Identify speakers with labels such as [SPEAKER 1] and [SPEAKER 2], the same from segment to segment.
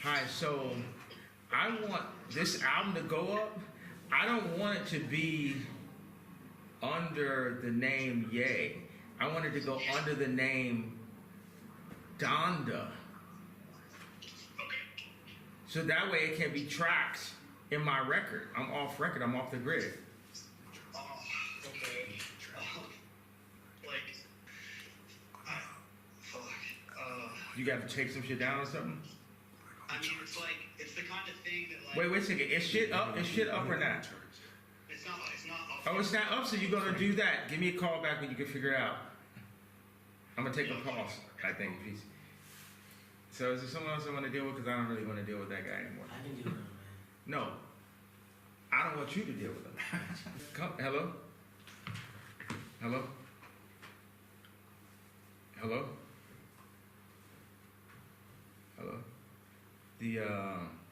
[SPEAKER 1] Alright, so I want this album to go up. I don't want it to be under the name Ye. I want it to go under the name Donda. So that way it can be tracked in my record. I'm off record, I'm off the grid.
[SPEAKER 2] Okay.
[SPEAKER 1] You got to take some shit down or something?
[SPEAKER 2] I mean, it's the kind of thing that
[SPEAKER 1] Wait a second. Is shit up? Is shit up or not?
[SPEAKER 2] It's not up.
[SPEAKER 1] Oh, it's not up, so you're going to do that. Give me a call back when you can figure it out. I'm going to take a pause, I think. Please. So is there someone else I want to deal with? Because I don't really want to deal with that guy anymore.
[SPEAKER 3] I can deal with him, man.
[SPEAKER 1] No. I don't want you to deal with him. Come, hello? Hello? Hello? Hello?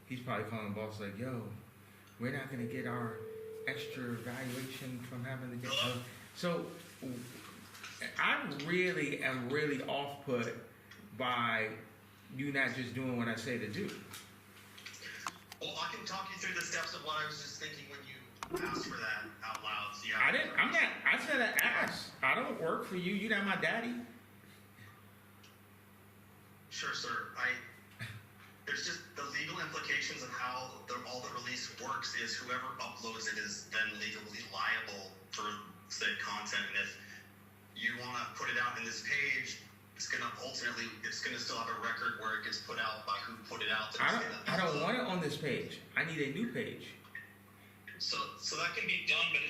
[SPEAKER 1] He's probably calling the boss like, yo, we're not going to get our extra valuation from having to get... So, I really am off-put by you not just doing what I say to do.
[SPEAKER 2] Well, I can talk you through the steps of what I was just thinking when you asked for that out loud. So
[SPEAKER 1] I said I asked. I don't work for you. You're not my daddy.
[SPEAKER 2] Sure, sir. There's just the legal implications of how all the release works is whoever uploads it is then legally liable for said content. And if you want to put it out in this page, it's going to still have a record where it gets put out by who put it out.
[SPEAKER 1] I don't want it on this page. I need a new page.
[SPEAKER 2] So that can be done, but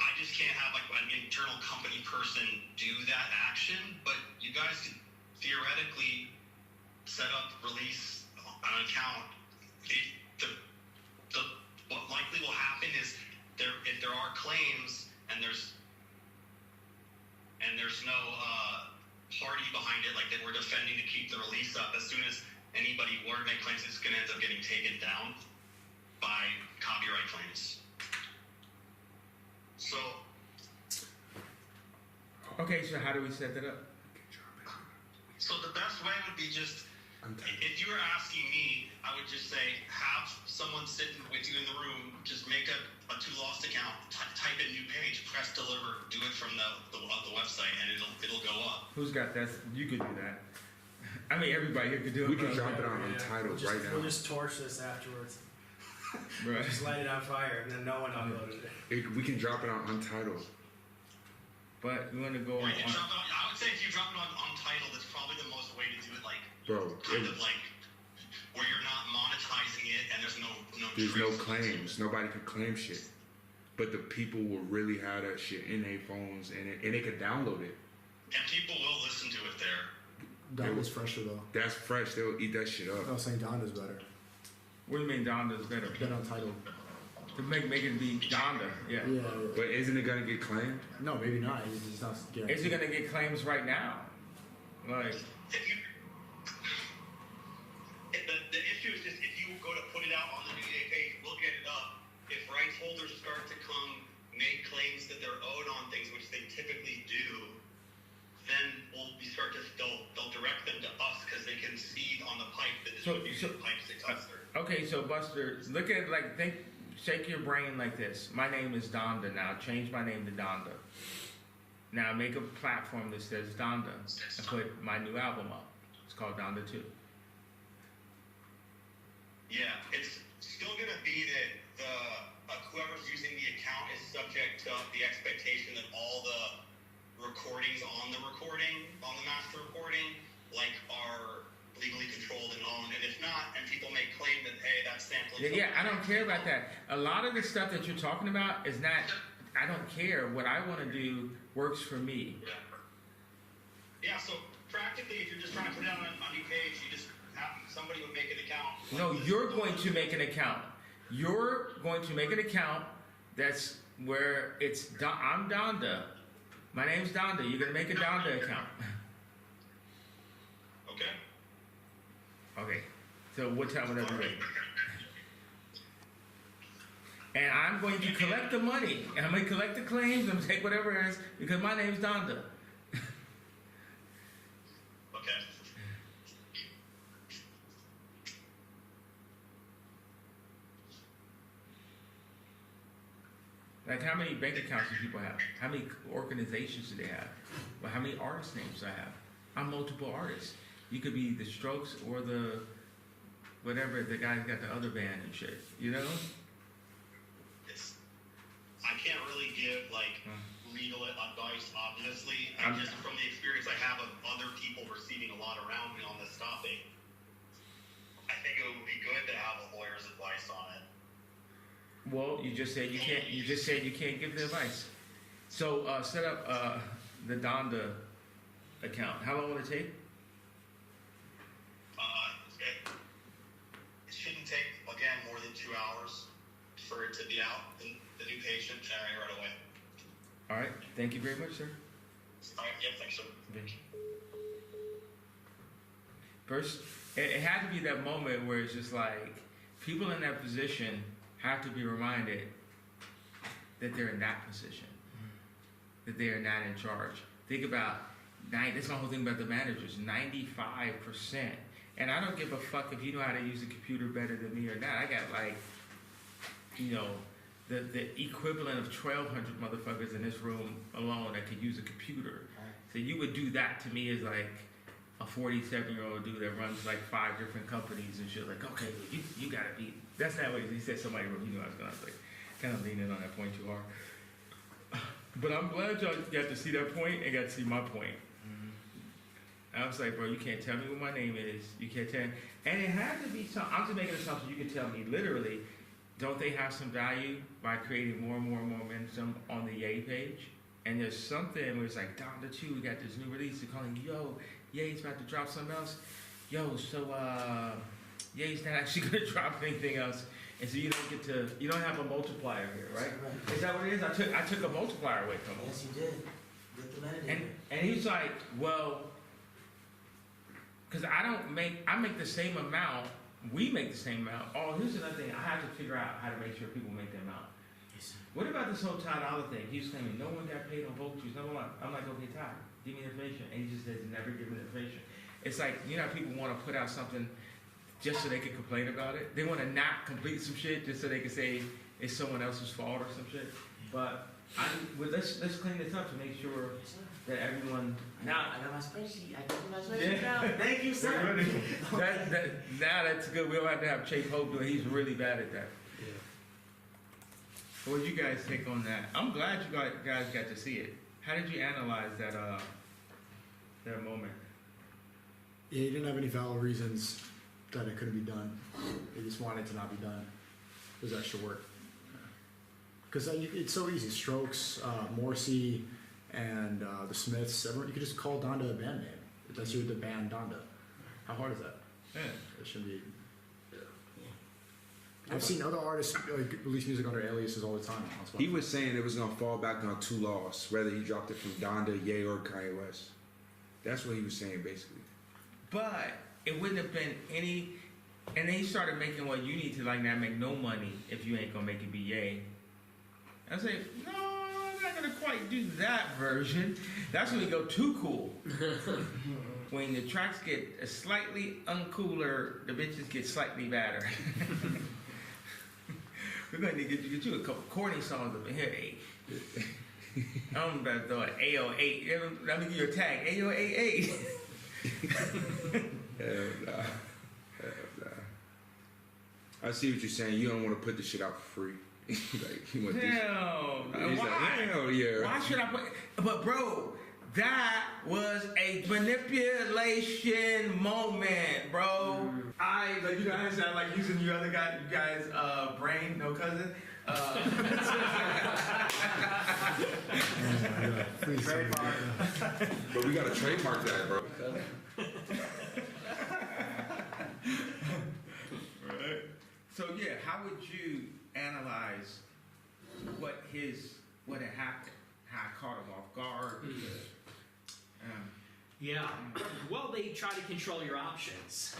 [SPEAKER 2] I just can't have like an internal company person do that action. But you guys could theoretically set up, release an account. What likely will happen is if there are claims and there's no party behind it, like that we're defending to keep the release up, as soon as anybody were to make claims, it's going to end up getting taken down by copyright claims. So.
[SPEAKER 1] Okay, so how do we set that up?
[SPEAKER 2] So the best way would be just, if you were asking me, I would just say, have someone sitting with you in the room, just make a To Lost account, type in new page, press deliver, do it from the website, and it'll go up.
[SPEAKER 1] Who's got that? You could do that. I mean, everybody here could do it.
[SPEAKER 4] We can drop it on Untitled right now.
[SPEAKER 3] We'll just torch this afterwards.
[SPEAKER 1] Right.
[SPEAKER 3] Just light it on fire, and then no one uploaded it.
[SPEAKER 4] We can drop it on Untitled.
[SPEAKER 1] But we want to go on.
[SPEAKER 2] I would say if you drop it on Untitled, it's probably the most way to do it, like,
[SPEAKER 4] bro,
[SPEAKER 2] kind of like where you're not monetizing it and there's
[SPEAKER 4] no claims. Nobody can claim shit. But the people will really have that shit in their phones and they can download it.
[SPEAKER 2] And people will listen to it there.
[SPEAKER 5] Donda's fresher though.
[SPEAKER 4] That's fresh. They'll eat that shit up.
[SPEAKER 5] I was saying Donda's better.
[SPEAKER 1] What do you mean Donda's better?
[SPEAKER 5] Better Untitled.
[SPEAKER 1] To make it be Donda, yeah.
[SPEAKER 4] But isn't it gonna get claimed?
[SPEAKER 5] No, maybe not. It's just not guaranteed.
[SPEAKER 1] Is it gonna get claims right now? Like.
[SPEAKER 2] The issue is just if you go to put it out on the New Day page, we'll get it up. If rights holders start to come make claims that they're owed on things, which they typically do, then they'll direct them to us because they can see on the pipe the distribution pipes to Custer.
[SPEAKER 1] Okay, so Buster, look at shake your brain like this. My name is Donda now. Change my name to Donda. Now make a platform that says Donda and put my new album up. It's called Donda 2.
[SPEAKER 2] Yeah, it's still going to be that whoever's using the account is subject to the expectation that all the recordings on the master recording, are legally controlled and owned. And if not, and people may claim that, hey, that's sampling.
[SPEAKER 1] Yeah, I don't care about that. A lot of the stuff that you're talking about is not, I don't care. What I want to do works for me.
[SPEAKER 2] Yeah, so practically, if you're just trying to put it out on a new page, you just somebody would make an account.
[SPEAKER 1] No, you're going to make an account. You're going to make an account that's where it's, I'm Donda. My name's Donda. You're going to make a Donda account.
[SPEAKER 2] Okay.
[SPEAKER 1] Okay. So what time whenever you're ready. And I'm going to collect the money. And I'm going to collect the claims. I'm going to take whatever it is because my name's Donda.
[SPEAKER 2] Okay.
[SPEAKER 1] Like, how many bank accounts do people have? How many organizations do they have? Well, how many artist names do I have? I'm multiple artists. You could be the Strokes or the whatever, the guy got the other band and shit, you know?
[SPEAKER 2] I can't really give legal advice, obviously. Just from the experience I have of other people receiving a lot around me on this topic, I think it would be good to have a lawyer's advice on it.
[SPEAKER 1] Well, you just said you can't. You just said you can't give the advice. So set up the Donda account. How long will it take?
[SPEAKER 2] It shouldn't take more than 2 hours for it to be out. The new patient right away.
[SPEAKER 1] All right. Thank you very much, sir.
[SPEAKER 2] All right. Yeah. Thanks, sir.
[SPEAKER 1] First, it had to be that moment where it's just like people in that position have to be reminded that they're in that position, that they are not in charge. Think about that's the whole thing about the managers. 95%, and I don't give a fuck if you know how to use a computer better than me or not. I got the equivalent of 1,200 motherfuckers in this room alone that could use a computer. So you would do that to me as like a 47-year-old dude that runs like 5 different companies and shit. Like, okay, you gotta be. That's not what he said. Somebody wrote. You know, I was gonna like kind of lean in on that point too hard. But I'm glad y'all got to see that point and got to see my point. I was like, bro, you can't tell me what my name is. You can't tell me. And it had to be something. I'm just making an assumption. You can tell me literally. Don't they have some value by creating more and more momentum on the Ye page? And there's something where it's like, Donda 2, we got this new release. They're calling, yo, Ye's about to drop something else. Yo, so Ye's not actually going to drop anything else. And so you don't have a multiplier here, right? Is that what it is? I took a multiplier away from him.
[SPEAKER 6] Yes, you did. With the metadata.
[SPEAKER 1] And he's like, well, because I make the same amount. We make the same amount. Oh, here's another thing. I have to figure out how to make sure people make the amount.
[SPEAKER 6] Yes,
[SPEAKER 1] What about this whole Ty Dollar thing? He was claiming no one got paid on Vultures. No one. I'm like, okay, Ty, give me the information. And he just says, never give me the information. It's like, you know how people want to put out something just so they can complain about it? They want to not complete some shit just so they can say it's someone else's fault or some shit. But let's clean this up to make sure that everyone.
[SPEAKER 6] Now I got my spreadsheet. I got my spreadsheet now. Thank you, sir.
[SPEAKER 1] Now that's good. We don't have to have Chase Hope do it. He's really bad at that. Yeah. What did you guys take on that? I'm glad you guys got to see it. How did you analyze that moment?
[SPEAKER 5] Yeah, he didn't have any valid reasons that it couldn't be done. He just wanted it to not be done. It was extra work. Because it's so easy. Strokes, Morrissey, and the Smiths. Everyone, you could just call Donda a band name. That's the band Donda. How hard is that?
[SPEAKER 1] Yeah.
[SPEAKER 5] It shouldn't be. I've seen other artists release music under aliases all the time.
[SPEAKER 4] He was saying it was gonna fall back on 2 laws, whether he dropped it from Donda, Ye, or Kanye West. That's what he was saying basically.
[SPEAKER 1] But it wouldn't have been any. And then he started making what you need to not make no money if you ain't gonna make it be Ye. I say, no, I'm not gonna quite do that version. That's when we go too cool. When the tracks get slightly uncooler, the bitches get slightly badder. We're going to get you a couple corny songs up in here. I'm about to throw an AO8. Let me give you a tag. AO88.
[SPEAKER 4] Hell nah. I see what you're saying. You don't want to put this shit out for free. Like, you want
[SPEAKER 1] Hell,
[SPEAKER 4] this.
[SPEAKER 1] why?
[SPEAKER 4] Like, hell yeah.
[SPEAKER 1] Why should I put? But bro, that was a manipulation moment, bro. You guys sound like using you guys' brain, no cousin.
[SPEAKER 5] Trademark.
[SPEAKER 4] But we gotta trademark that, bro.
[SPEAKER 1] Right. So yeah, how would you analyze what had happened? How I caught him off guard?
[SPEAKER 7] Yeah. Well, they try to control your options.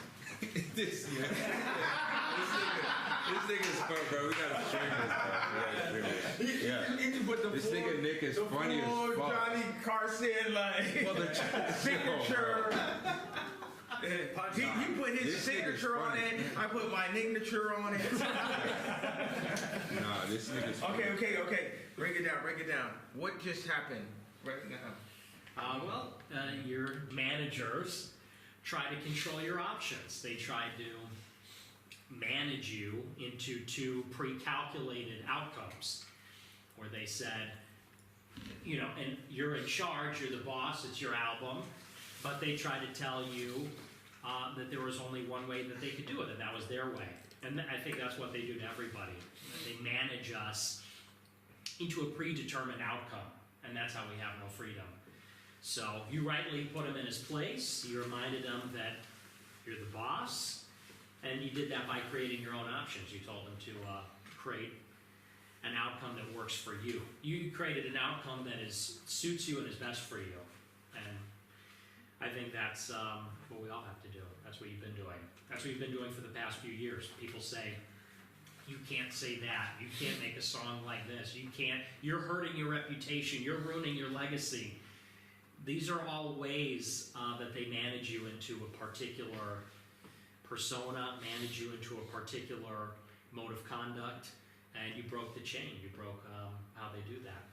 [SPEAKER 4] This nigga's fun, bro. We gotta stream this, bro. Yeah. This nigga Nick is funny as fuck.
[SPEAKER 1] Johnny Carson, like
[SPEAKER 4] Well, the
[SPEAKER 1] signature. he put his
[SPEAKER 4] This
[SPEAKER 1] signature
[SPEAKER 4] nigga's
[SPEAKER 1] on
[SPEAKER 4] funny.
[SPEAKER 1] it. I put my signature on it.
[SPEAKER 4] Nah, this nigga's funny.
[SPEAKER 1] Okay. Break it down. What just happened right now?
[SPEAKER 7] Your managers try to control your options. They try to manage you into two pre-calculated outcomes, where they said, and you're in charge, you're the boss, it's your album, but they try to tell you that there was only one way that they could do it, and that was their way. And I think that's what they do to everybody. They manage us into a predetermined outcome, and that's how we have no freedom. So you rightly put him in his place. You reminded him that you're the boss, and you did that by creating your own options. You told him to create an outcome that works for you. You created an outcome that suits you and is best for you. And I think that's what we all have to do. That's what you've been doing. That's what you've been doing for the past few years. People say, you can't say that. You can't make a song like this. You can't. You're hurting your reputation. You're ruining your legacy. These are all ways that they manage you into a particular persona, manage you into a particular mode of conduct, and you broke the chain. You broke how they do that,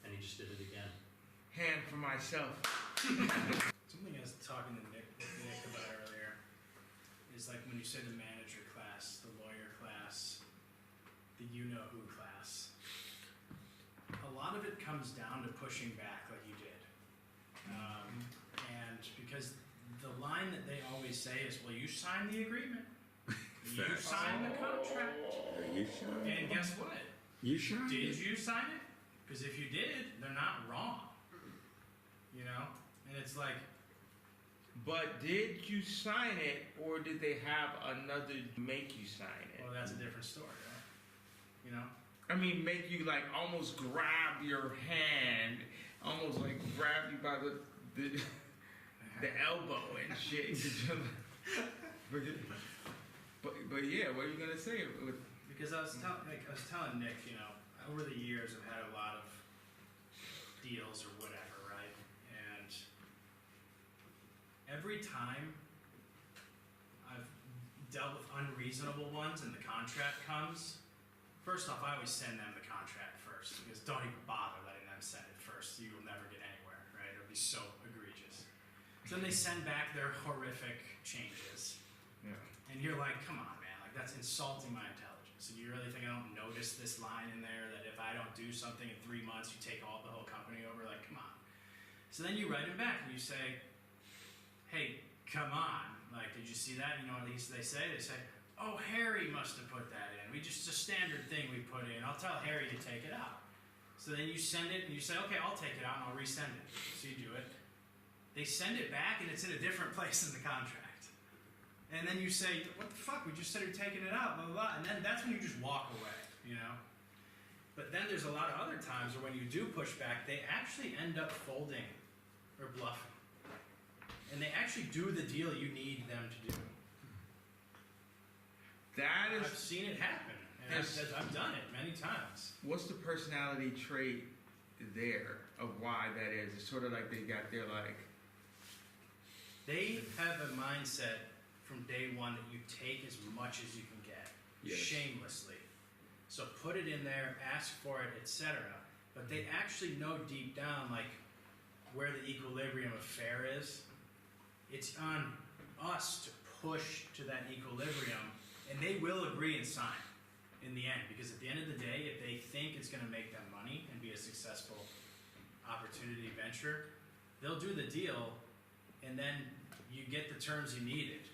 [SPEAKER 7] and he just did it again.
[SPEAKER 1] Hand for myself.
[SPEAKER 3] Something I was talking to Nick about earlier is like when you say the manager class, the lawyer class, the you-know-who class. A lot of it comes down to pushing back like you did. And because the line that they always say is, well, you signed the agreement. You signed the contract.
[SPEAKER 4] You signed.
[SPEAKER 3] And guess what?
[SPEAKER 4] You signed.
[SPEAKER 3] Did you sign it? Because if you did, they're not wrong. And it's like,
[SPEAKER 1] But did you sign it, or did they have another make you sign it?
[SPEAKER 3] well, that's a different story, right?
[SPEAKER 1] I mean, make you like almost grab your hand, almost like grab you by the elbow and shit. but yeah, what are you gonna say?
[SPEAKER 3] Because I was telling Nick, over the years I've had a lot of deals or whatever, right? And every time I've dealt with unreasonable ones and the contract comes, first off, I always send them the contract first, because don't even bother letting them send it first. You will never get anywhere, right? It'll be so egregious. So then they send back their horrific changes.
[SPEAKER 1] Yeah.
[SPEAKER 3] And you're like, come on, man, like that's insulting my intelligence. And you really think I don't notice this line in there that if I don't do something in 3 months, you take the whole company over? Like, come on. So then you write them back and you say, hey, come on. Like, did you see that? You know what they say? They say, oh, Harry must have put that in. Just a standard thing we put in. I'll tell Harry to take it out. So then you send it and you say, okay, I'll take it out and I'll resend it. So you do it. They send it back and it's in a different place in the contract. And then you say, what the fuck? We just said you're taking it out, blah, blah, blah. And then that's when you just walk away, But then there's a lot of other times where when you do push back, they actually end up folding or bluffing. And they actually do the deal you need them to do. I've seen it happen. And I've done it many times.
[SPEAKER 1] What's the personality trait there of why that is? It's sort of like they got their like.
[SPEAKER 3] They have a mindset from day one that you take as much as you can get, shamelessly. So put it in there, ask for it, etc. But they actually know deep down, like, where the equilibrium of fair is. It's on us to push to that equilibrium, and they will agree and sign in the end. Because at the end of the day, if they think it's going to make them money and be a successful opportunity venture, they'll do the deal, and then you get the terms you needed.